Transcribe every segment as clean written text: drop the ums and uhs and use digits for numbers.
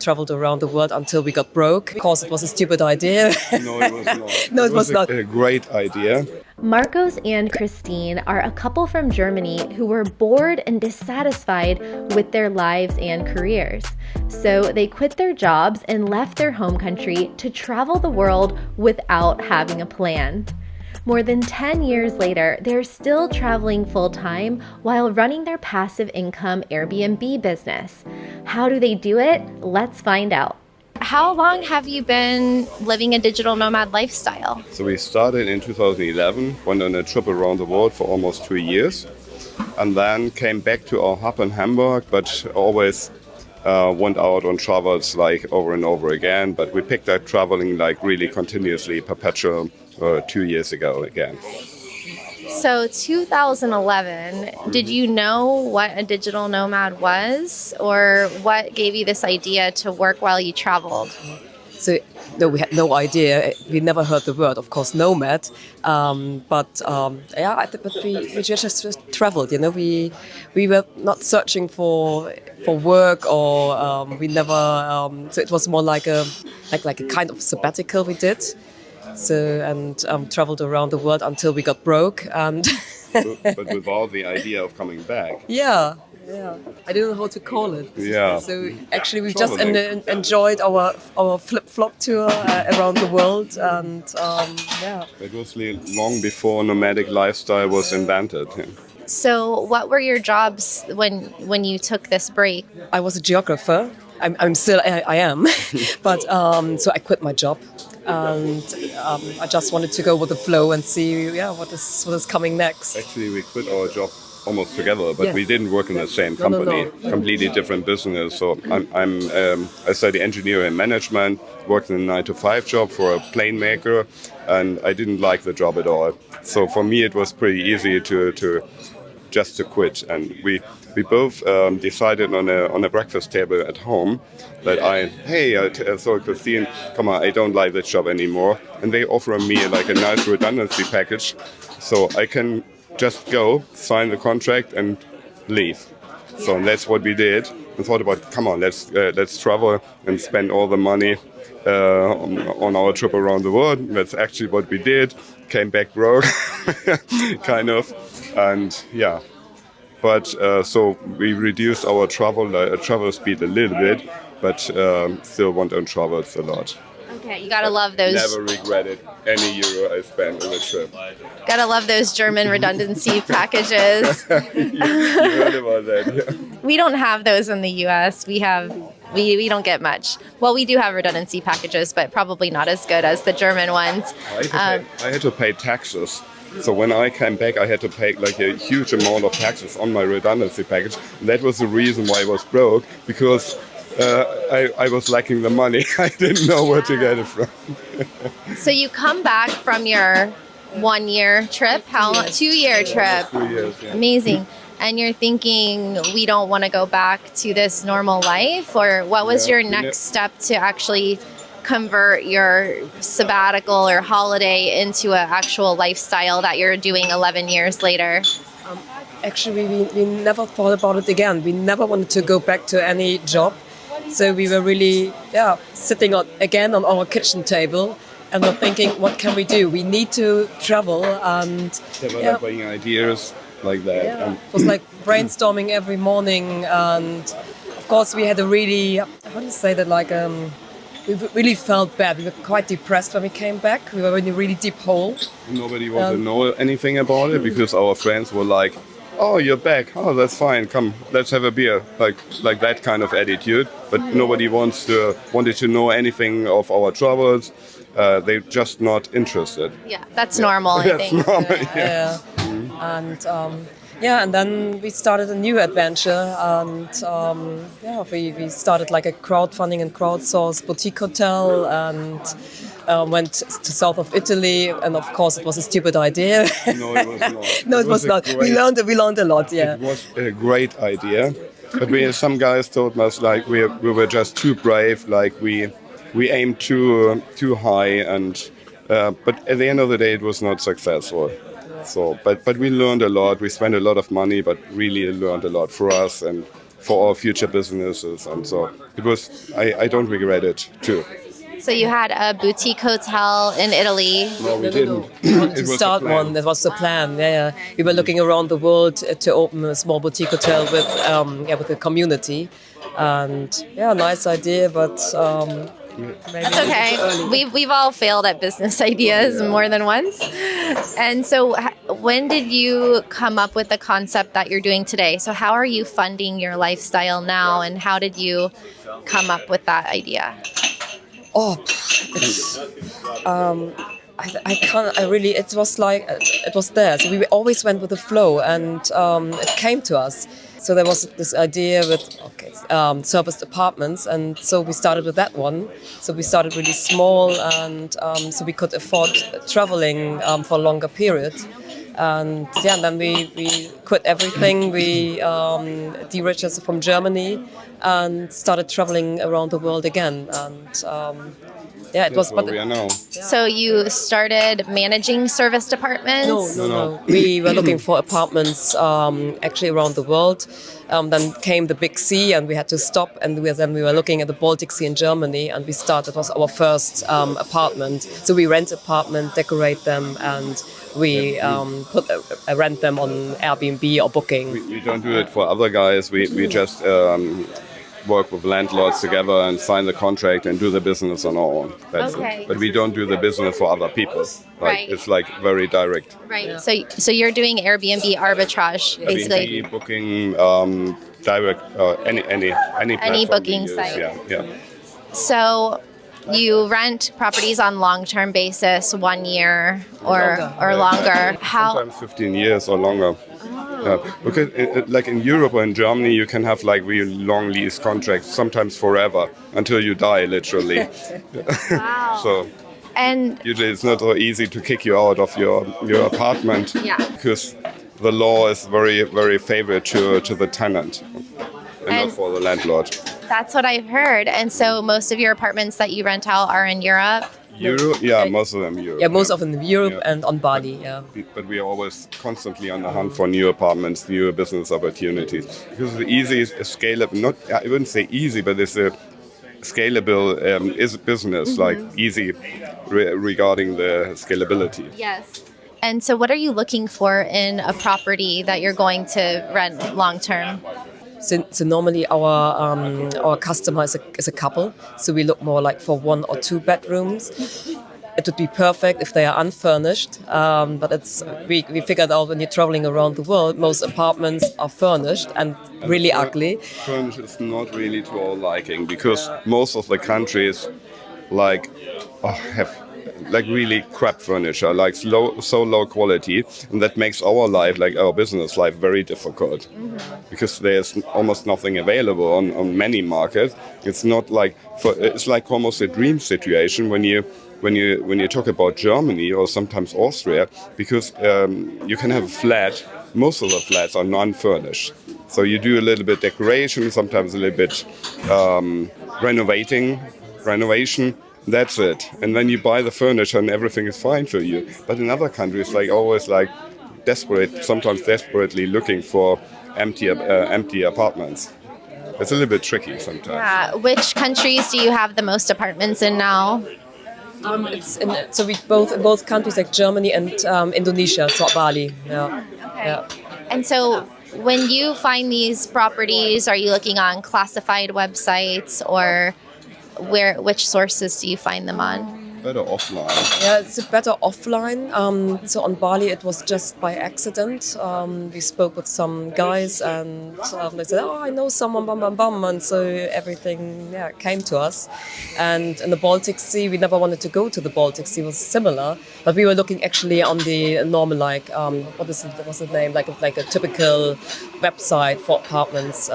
traveled around the world until we got broke. Of course, it was a stupid idea. No, it was not. No, it was not. A great idea. Marcos and Kristin are a couple from Germany who were bored and dissatisfied with their lives and careers. So they quit their jobs and left their home country to travel the world without having a plan. More than 10 years later, they're still traveling full-time while running their passive income Airbnb business. How do they do it? Let's find out. How long have you been living a digital nomad lifestyle? So we started in 2011, went on a trip around the world for almost 2 years, and then came back to our hub in Hamburg, but always went out on travels like over and over again. But we picked up traveling like really continuously, perpetual, 2 years ago again. So 2011, did you know what a digital nomad was, or what gave you this idea to work while you traveled? So, no, we had no idea. We never heard the word, of course, nomad. But we just traveled. You know, we were not searching for work, or we never. So it was more like a kind of sabbatical we did. So and traveled around the world until we got broke, and but without the idea of coming back. Yeah. I don't know how to call it. Yeah. So actually, we just enjoyed our flip-flop tour around the world, and It was long before nomadic lifestyle was invented. So what were your jobs when you took this break? I was a geographer. I am, but so I quit my job, and I just wanted to go with the flow and see what is coming next. Actually, we quit our job almost together, but Yes. we didn't work in the same company. No. Completely different business. So I studied engineering and management, worked in a 9-to-5 job for a plane maker, and I didn't like the job at all. So for me, it was pretty easy to quit, and we both decided on a breakfast table at home that I told Kristin, come on, I don't like this job anymore, and they offered me like a nice redundancy package, so I can just go sign the contract and leave. So that's what we did, and thought about, come on, let's travel and spend all the money on our trip around the world. That's actually what we did. Came back broke, kind of, and yeah. But so we reduced our travel speed a little bit, but still went on travels a lot. Okay, you gotta love those. Never regretted any euro I spent on a trip. Gotta love those German redundancy packages. You heard about that, yeah. We don't have those in the U.S. We don't get much. Well, we do have redundancy packages, but probably not as good as the German ones. I had to pay taxes. So when I came back, I had to pay like a huge amount of taxes on my redundancy package. And that was the reason why I was broke, because I was lacking the money. I didn't know where to get it from. So you come back from your 1-year trip, 2-year trip? 2 years, yeah. Amazing. And you're thinking, we don't want to go back to this normal life? Or what was your next step to actually convert your sabbatical or holiday into an actual lifestyle that you're doing 11 years later? Actually, we never thought about it again. We never wanted to go back to any job. So we were really sitting again on our kitchen table, and we're thinking, what can we do? We need to travel, and developing ideas like that. Yeah. It was like brainstorming every morning, and of course we had a really, how do you say that, like we really felt bad. We were quite depressed when we came back. We were in a really deep hole. Nobody wanted to know anything about it, because our friends were like, oh, you're back. Oh, that's fine. Come, let's have a beer. Like that kind of attitude. But nobody wanted to know anything of our troubles. They're just not interested. Yeah, that's normal, I think. That's normal, yeah. And and then we started a new adventure, and we started like a crowdfunding and crowdsourced boutique hotel, and went to south of Italy, and of course it was a stupid idea. No, it was not. No, it was not. We learned a lot. Yeah. It was a great idea, but some guys told us like we were just too brave, like we aimed too high, and but at the end of the day it was not successful. So, but we learned a lot. We spent a lot of money, but really learned a lot for us, and for our future businesses. And so I don't regret it too. So you had a boutique hotel in Italy. No, we No, didn't. We wanted to It was start the plan. one. That was the plan. Yeah. We were looking around the world to open a small boutique hotel with a community, and nice idea, but maybe That's okay. We've all failed at business ideas more than once. And so when did you come up with the concept that you're doing today? So how are you funding your lifestyle now, and how did you come up with that idea? Oh, it's, I can't. I really. It was like it was there. So we always went with the flow, and it came to us. So there was this idea with serviced apartments, and so we started with that one. So we started really small, and so we could afford traveling for a longer period. And then we quit everything. We de-registered from Germany and started traveling around the world again. And it was. Where we are now. So you started managing serviced apartments? No. We were looking for apartments actually around the world. Then came the big sea, and we had to stop. And then we were looking at the Baltic Sea in Germany, and we started. It was our first apartment. So we rent apartment, decorate them, and we rent them on Airbnb or Booking. We don't do it for other guys. We just work with landlords together and sign the contract and do the business on our own. That's Okay. it. But we don't do the business for other people. Right. It's like very direct. Right. So you're doing Airbnb arbitrage, basically. Airbnb, Booking, direct, any platform booking we use. site. Yeah. So you rent properties on long-term basis, 1 year or longer. How? Sometimes 15 years or longer. Because like in Europe or in Germany, you can have like really long lease contracts, sometimes forever, until you die, literally. Wow. So And usually it's not so easy to kick you out of your apartment, because the law is very, very favorable to the tenant and not for the landlord. that's what I've heard. And so most of your apartments that you rent out are in Europe? Europe? Yeah, most of them Europe. Yeah, most of them in Europe and on Bali. Yeah. But we are always constantly on the hunt for new apartments, new business opportunities. Because the easy is scalable, I wouldn't say easy, but it's a scalable is business, like easy regarding the scalability. Yes. And so what are you looking for in a property that you're going to rent long term? So normally our customer is a couple, so we look more like for 1 or 2 bedrooms. It would be perfect if they are unfurnished, but we figured out when you're traveling around the world, most apartments are furnished and really ugly. Furnished is not really to our liking, because most of the countries have like really crap furniture, like so low quality, and that makes our life, like our business life, very difficult, because there's almost nothing available on many markets. It's not like it's like almost a dream situation when you talk about Germany or sometimes Austria, because you can have a flat. Most of the flats are non-furnished, so you do a little bit decoration, sometimes a little bit renovation. That's it. And then you buy the furniture and everything is fine for you. But in other countries, sometimes desperately looking for empty apartments. It's a little bit tricky sometimes. Yeah. Which countries do you have the most apartments in now? So we both countries, like Germany and Indonesia, so Bali. Yeah. Okay. Yeah. And so when you find these properties, are you looking on classified websites, or which sources do you find them on? Better offline. Yeah, it's better offline. So on Bali, it was just by accident. We spoke with some guys, and they said, "Oh, I know someone, bum bum bum," and so everything came to us. And in the Baltic Sea, we never wanted to go to the Baltic Sea. It was similar, but we were looking actually on the normal, like what's the name, like a typical website for apartments,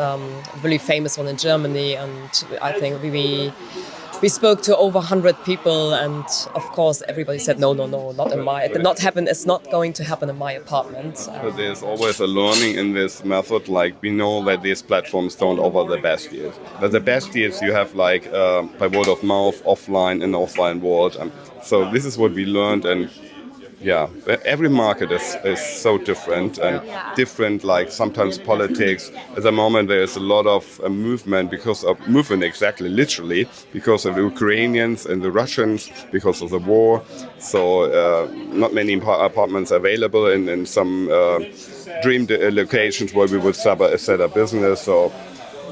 really famous one in Germany, and I think we spoke to over 100 people, and of course everybody said no, not in my. It did not happen. It's not going to happen in my apartment. But there's always a learning in this method. Like, we know that these platforms don't offer the best deals. But the best deals you have like by word of mouth, offline, in the offline world. So this is what we learned, and yeah, every market is so different and different, like sometimes politics. At the moment there is a lot of movement exactly, literally, because of the Ukrainians and the Russians, because of the war. So not many apartments available in some dream locations where we would set up business. So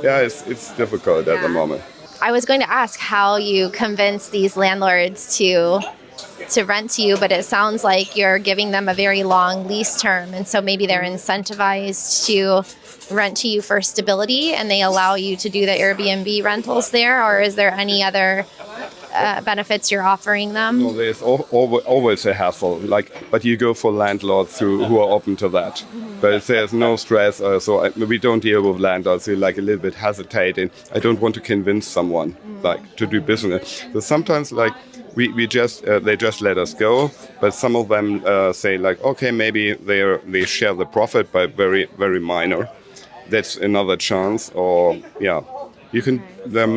yeah, it's difficult at the moment. I was going to ask how you convince these landlords to rent to you, but it sounds like you're giving them a very long lease term, and so maybe they're incentivized to rent to you for stability, and they allow you to do the Airbnb rentals there, or is there any other benefits you're offering them? No, there's always a hassle. But you go for landlords who are open to that. But there's no stress. We don't deal with landlords who like a little bit hesitating. I don't want to convince someone to do business. So sometimes we just they just let us go. But some of them say okay, maybe they share the profit, but very very minor. That's another chance. Or you can. There are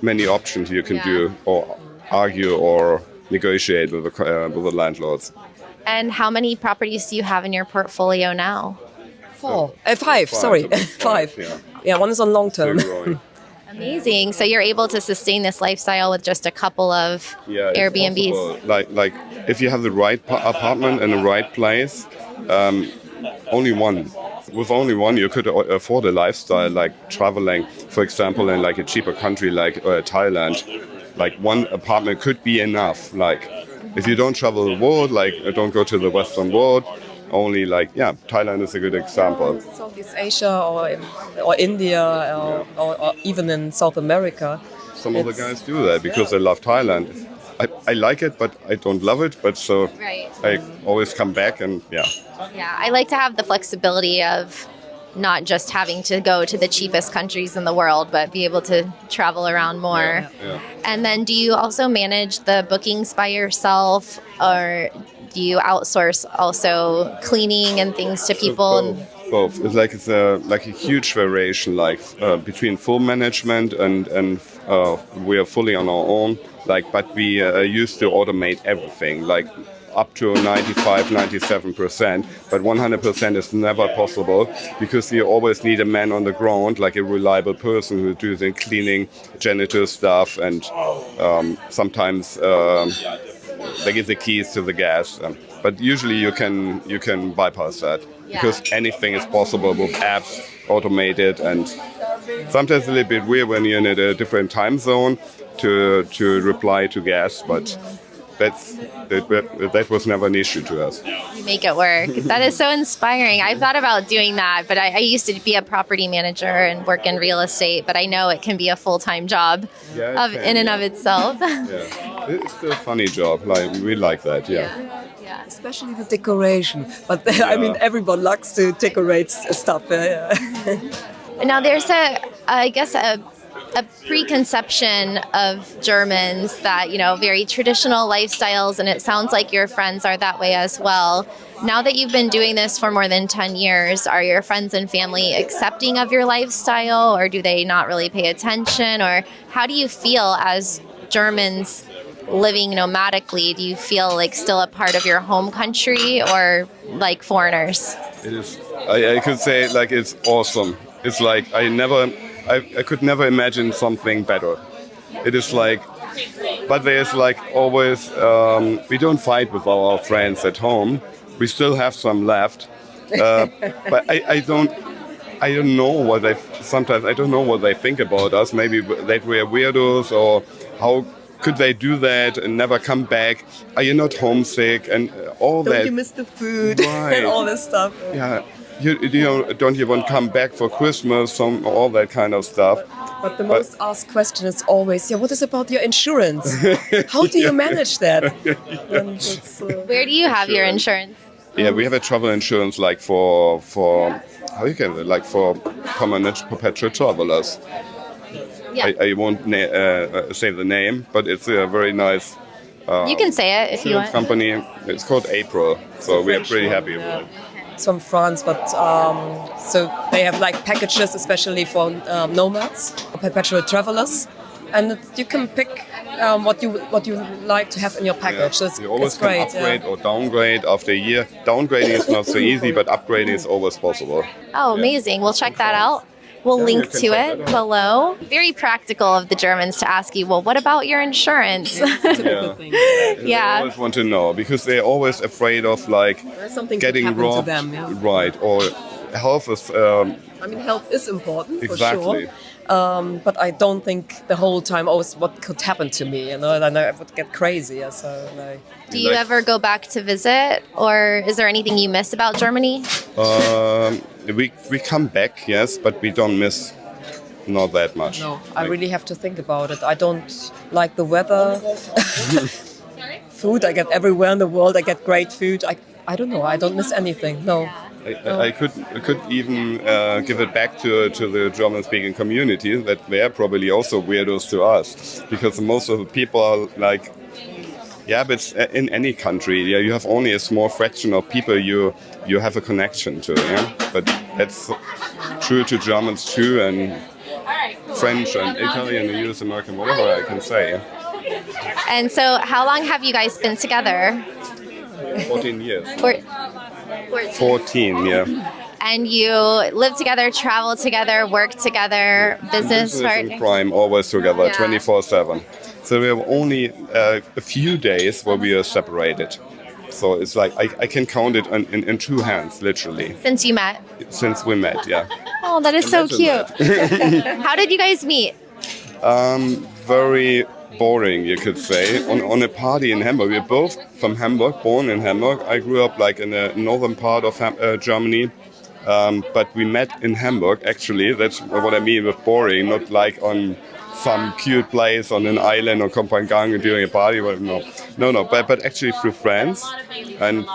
many options you can do, or argue or negotiate with the landlords. And how many properties do you have in your portfolio now? Five. Sorry, five. Yeah, one is on long term. Amazing. So you're able to sustain this lifestyle with just a couple of Airbnbs. Like if you have the right apartment in the right place, only one. With only one, you could afford a lifestyle like traveling, for example, in like a cheaper country like Thailand. Like one apartment could be enough. Like if you don't travel the world, don't go to the Western world, only Thailand is a good example. Southeast Asia or India or even in South America. Some of the guys do that because they love Thailand. I like it, but I don't love it. But so I always come back and Yeah, I like to have the flexibility of not just having to go to the cheapest countries in the world, but be able to travel around more. Yeah. And then do you also manage the bookings by yourself, or do you outsource also cleaning and things to people? Both. It's a huge variation, between full management and we are fully on our own. But we used to automate everything, up to 95-97%, but 100% is never possible because you always need a man on the ground, like a reliable person who does the cleaning, janitor stuff, and sometimes they give the keys to the gas. But usually you can bypass that because anything is possible with apps, automated, and sometimes a little bit weird when you're in a different time zone to reply to gas, but that was never an issue to us. You make it work. That is so inspiring. I've thought about doing that, but I used to be a property manager and work in real estate, but I know it can be a full-time job in and of itself. Yeah, it's still a funny job. We like that, yeah. Especially the decoration. But I mean, everyone likes to decorate stuff. Now, there's a preconception of Germans that, very traditional lifestyles, and it sounds like your friends are that way as well. Now that you've been doing this for more than 10 years, are your friends and family accepting of your lifestyle, or do they not really pay attention? Or how do you feel as Germans living nomadically? Do you feel like still a part of your home country, or like foreigners? It is. I could say it's awesome. It's I could never imagine something better. It is but there's always, we don't fight with our friends at home. We still have some left. But I don't know sometimes I don't know what they think about us. Maybe that we're weirdos, or how could they do that and never come back? Are you not homesick? And all that. Don't you miss the food and all this stuff? Yeah. Don't you want to come back for Christmas? All that kind of stuff. But the most asked question is always, what is about your insurance? How do you manage that? Where do you have your insurance? Yeah, we have a travel insurance for how you can for permanent perpetual travelers. Yeah. I won't say the name, but it's a very nice. You can say it if you want. Company. It's called April, so we are pretty happy with it. It's from France, but so they have packages, especially for nomads, perpetual travelers, and you can pick what you like to have in your package. So You always it's great. can upgrade or downgrade after a year. Downgrading is not so easy, but upgrading is always possible. Oh, amazing. We'll check that out. We'll Yeah, link you can to check it that out. below. Very practical of the Germans to ask you, well, what about your insurance? Yeah. They always want to know because they're always afraid of like Something could getting happen to robbed, them, yeah. right? Or health is I mean, health is important Exactly. for sure. But I don't think the whole time, what could happen to me, and I would get crazy. Yeah, so no. Do you ever go back to visit, or is there anything you miss about Germany? we come back, yes, but we don't miss not that much. No, I really have to think about it. I don't like the weather. Food I get everywhere in the world. I get great food. I don't know. I don't miss anything. No. I could even give it back to the German-speaking community that they are probably also weirdos to us, because most of the people are like, yeah, but in any country, yeah, you have only a small fraction of people you have a connection to, yeah. But that's true to Germans too, and French and Italian and US American, whatever I can say. Yeah. And so how long have you guys been together? 14 years. 14, yeah. And you live together, travel together, work together, business and partner? crime always together, Yeah. 24/7. So we have only a few days where we are separated. So it's like I can count it in two hands, literally, Since you met? since we met. Yeah. Oh, that is so Imagine cute. How did you guys meet? Very boring, you could say. On a party in Hamburg. We're both from Hamburg, born in Hamburg. I grew up like in the northern part of Germany. But we met in Hamburg, actually. That's what I mean with boring, not like on some cute place on an island or Kopangang during a party. But no. But actually through friends, and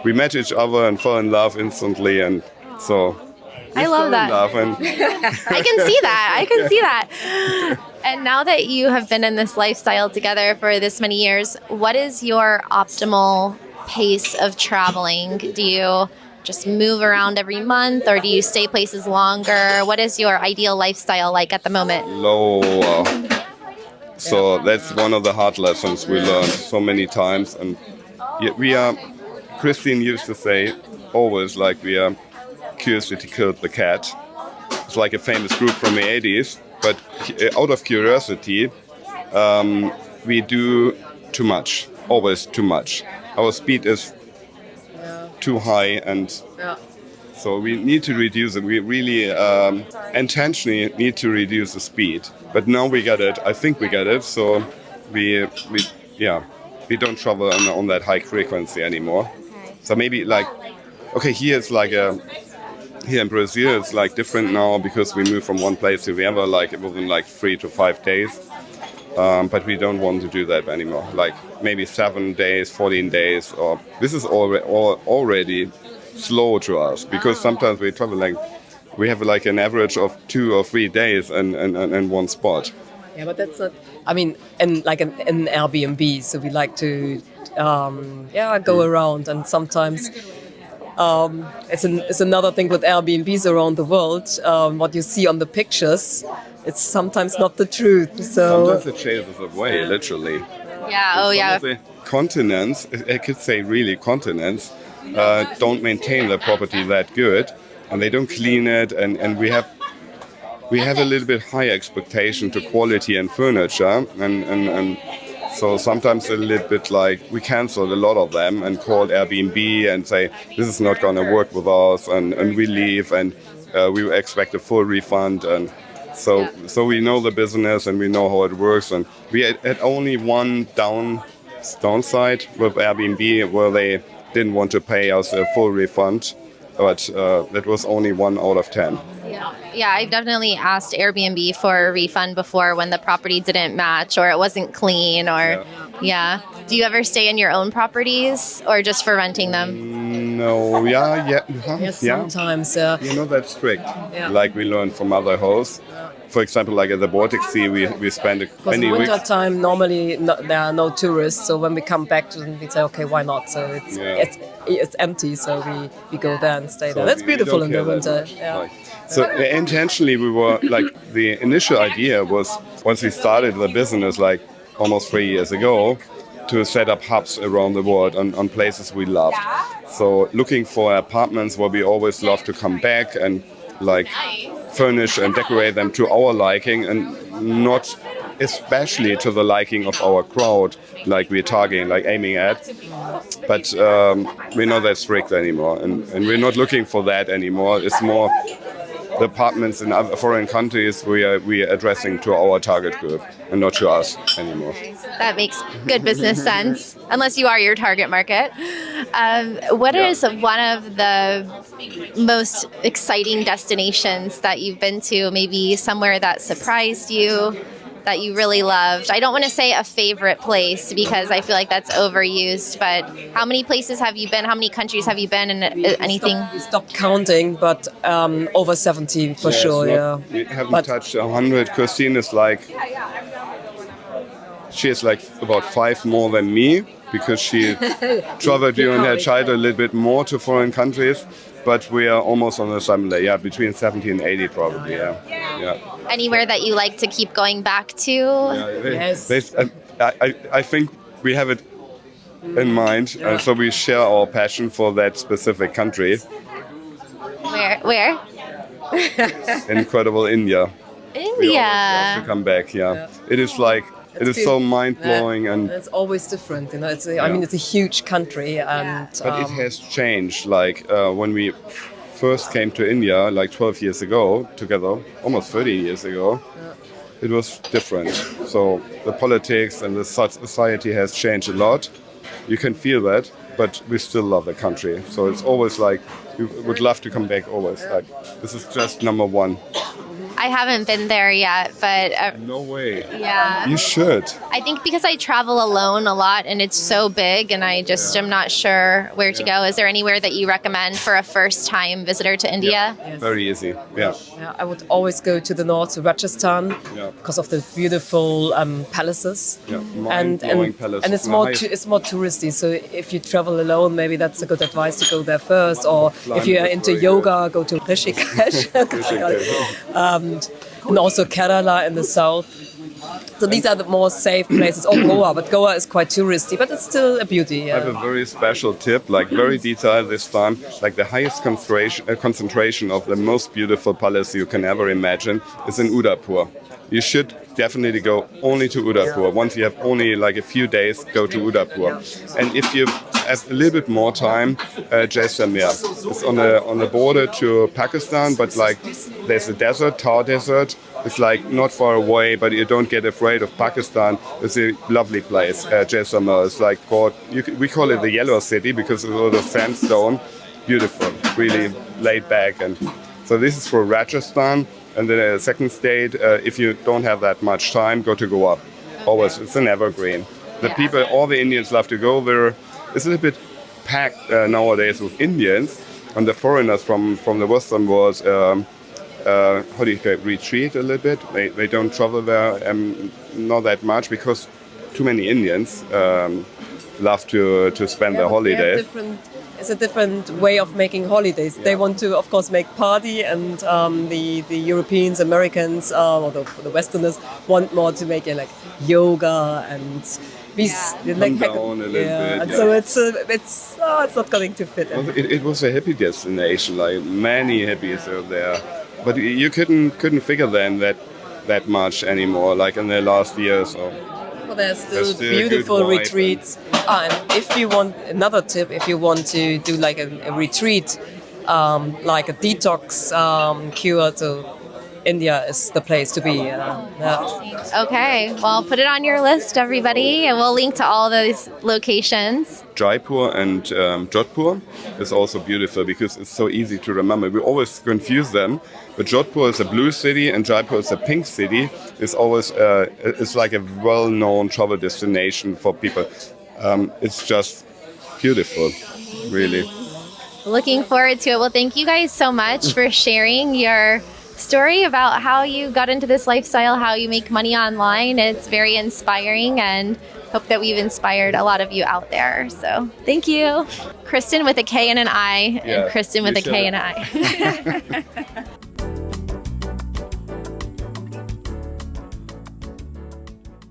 we met each other and fell in love instantly, and so. I love that. I can see that. I can see that. And now that you have been in this lifestyle together for this many years, what is your optimal pace of traveling? Do you just move around every month, or do you stay places longer? What is your ideal lifestyle like at the moment? Lower. So that's one of the hard lessons we learned so many times. And we are, Kristin used to say always, like, we are curiosity killed the cat. It's like a famous group from the 80s. But out of curiosity, we do too much, always too much. Our speed is too high, and so we need to reduce it. We really intentionally need to reduce the speed. But now we get it. I think we get it. So we don't travel on that high frequency anymore. So maybe like, okay, here it's like here in Brazil it's like different now because we move from one place to the other like within like 3 to 5 days. But we don't want to do that anymore. Like maybe 7 days, 14 days, or this is already slow to us because sometimes we travel like we have like an average of 2 or 3 days in one spot. Yeah, but that's not. I mean, in Airbnb, so we like to go around, and sometimes. It's another thing with Airbnbs around the world. What you see on the pictures, it's sometimes not the truth. So Sometimes it chases away, literally. Yeah, oh yeah. The continents, I could say really continents, don't maintain the property that good, and they don't clean it, and we have a little bit higher expectation to quality and furniture, and so sometimes a little bit like we canceled a lot of them and called Airbnb and say this is not going to work with us, and we leave, and we expect a full refund, and so we know the business and we know how it works, and we had only one downside with Airbnb where they didn't want to pay us a full refund, but that was only 1 out of 10. Yeah, I've definitely asked Airbnb for a refund before when the property didn't match or it wasn't clean or yeah. Do you ever stay in your own properties or just for renting them? No, yes, sometimes. You know, that's strict. Like we learned from other hosts. For example, like at the Baltic Sea, we spend Because many in weeks. winter time, normally there are no tourists. So when we come back to them, we say, okay, why not? So it's empty. So we go there and stay there. That's we beautiful don't in the care that winter. much. Yeah. Like, So intentionally, we were like, the initial idea was, once we started the business like almost 3 years ago, to set up hubs around the world on places we loved. So looking for apartments where we always love to come back and like furnish and decorate them to our liking, and not especially to the liking of our crowd, like we're targeting, like aiming at. But we're not that strict anymore, and we're not looking for that anymore. It's more the apartments in other foreign countries we are addressing to our target group and not to us anymore. That makes good business sense, unless you are your target market. What is one of the most exciting destinations that you've been to? Maybe somewhere that surprised you, that you really loved? I don't want to say a favorite place because I feel like that's overused, but how many places have you been? How many countries have you been in? Anything? We stopped counting, but over 70 for sure, yeah. We haven't touched 100. Kristin is like, she is like about 5 more than me, because she traveled during her childhood a little bit more to foreign countries. But we are almost on the same level, between 70 and 80 probably, yeah. Anywhere that you like to keep going back to? Yes. I think we have it in mind, so we share our passion for that specific country. Where? Incredible India. We always love to come back, It is like, it is so mind-blowing, and it's always different, you know. I mean, it's a huge country, and but it has changed. Like when we first came to India, like 12 years ago, together, almost 30 years ago, it was different. So the politics and the society has changed a lot. You can feel that, but we still love the country. So it's always like we would love to come back. Always like this is just number one. I haven't been there yet, but... No way. Yeah. You should. I think because I travel alone a lot and it's so big and I just am not sure where to go. Is there anywhere that you recommend for a first-time visitor to India? Yes. Very easy, yeah. I would always go to the north, to Rajasthan, because of the beautiful palaces. Yeah, and palaces. And it's more touristy, so if you travel alone, maybe that's a good advice to go there first, or if you are into yoga, go to Rishikesh. And also Kerala in the south. So these are the more safe places. Or Goa, but Goa is quite touristy, but it's still a beauty. I have a very special tip, like very detailed this time. Like the highest concentration of the most beautiful palace you can ever imagine is in Udaipur. You should definitely go only to Udaipur. Once you have only like a few days, go to Udaipur. And if you have a little bit more time, Jaisalmer. It's on the border to Pakistan, but like there's a desert, Thar Desert. It's like not far away, but you don't get afraid of Pakistan. It's a lovely place, Jaisalmer. It's like we call it the Yellow City because it's all the sandstone. Beautiful, really laid back. And so this is for Rajasthan. And then a second state, if you don't have that much time, go to Goa. Always, it's an evergreen. The people, all the Indians love to go there. It's a little bit packed nowadays with Indians, and the foreigners from the Western world, how do you say, retreat a little bit. They don't travel there not that much because too many Indians love to spend their holidays. It's a different way of making holidays. They want to, of course, make party, and the Europeans, Americans, or the Westerners want more to make like yoga and Come down a little bit. And so it's not going to fit. It was a hippie destination. Like many hippies are there, but you couldn't figure them that much anymore. Like in the last years. Well, there's still beautiful retreats. And if you want another tip, if you want to do like a retreat, like a detox cure, so India is the place to be. Okay, well, put it on your list, everybody, and we'll link to all those locations. Jaipur and Jodhpur is also beautiful because it's so easy to remember. We always confuse them, but Jodhpur is a blue city and Jaipur is a pink city. It's always it's like a well-known travel destination for people. It's just beautiful, really. Looking forward to it. Well, thank you guys so much for sharing your story about how you got into this lifestyle, how you make money online. It's very inspiring, and hope that we've inspired a lot of you out there. So thank you. Kristin with a K and an I, and Kristin with a K and an I.